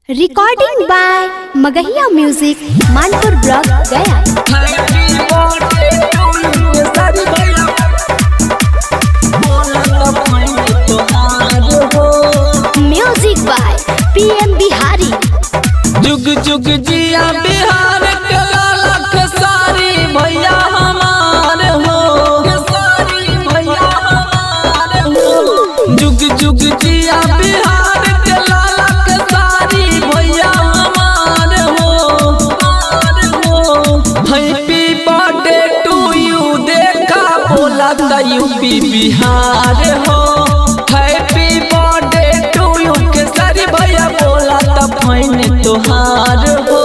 Recording by Magahiya music Manpur block Gaya. Music by PM Bihari. जुग जुग जिया बिहार के लालख सारी भैया हमार हो, सारी भैया हमार हो। जुग जुग जिया बिहार के लालख सारी भैया हमार हो। हैप्पी बर्थडे टू यू देखा बोला था यूपी बिहार हो। हैप्पी बर्थडे टू यू के सारी भैया बोला था फैन तोहार हो।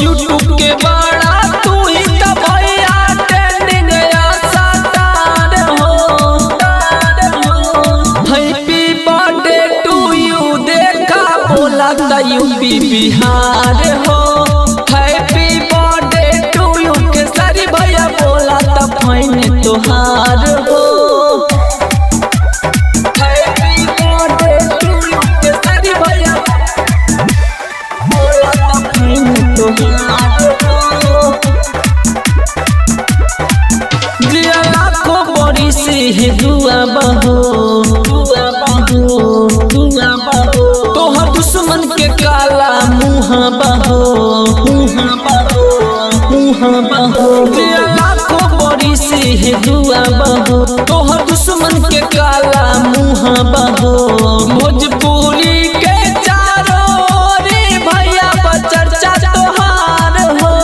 यूट्यूब के बड़ा तू ही तो भैया ट्रेंडिंग स्टार हो। हैप्पी बर्थडे टू यू देखा बोला था यूपी बिहार हो। हैप्पी बर्थडे टू यू के सारी भैया बोला था फैन तोहार हो। हैप्पी बर्थडे टू यू के सारी भैया बोला था फैन तोहार हो। जिया लाखों बड़ी से है दुआ बहो, दुआ बहो, दुआ बहो। तोहर दुश्मन के काला मुँह बहो, मुँह बहो, मुँह बहो। जिया लाखों बड़ी से है दुआ बहो, तोहर दुश्मन के काला मुँह बहो। भोजपुरी के चारों रे भैया बचर्चा तोहार हो।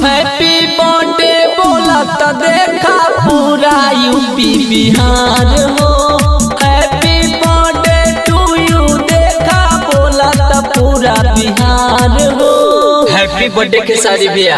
हैप्पी बर्थडे बोला त देखा पूरा यूपी बिहार हो। हैप्पी बर्थडे टू यू देखा बोला त पूरा बिहार हो। हैप्पी बर्थडे के सारी भैया।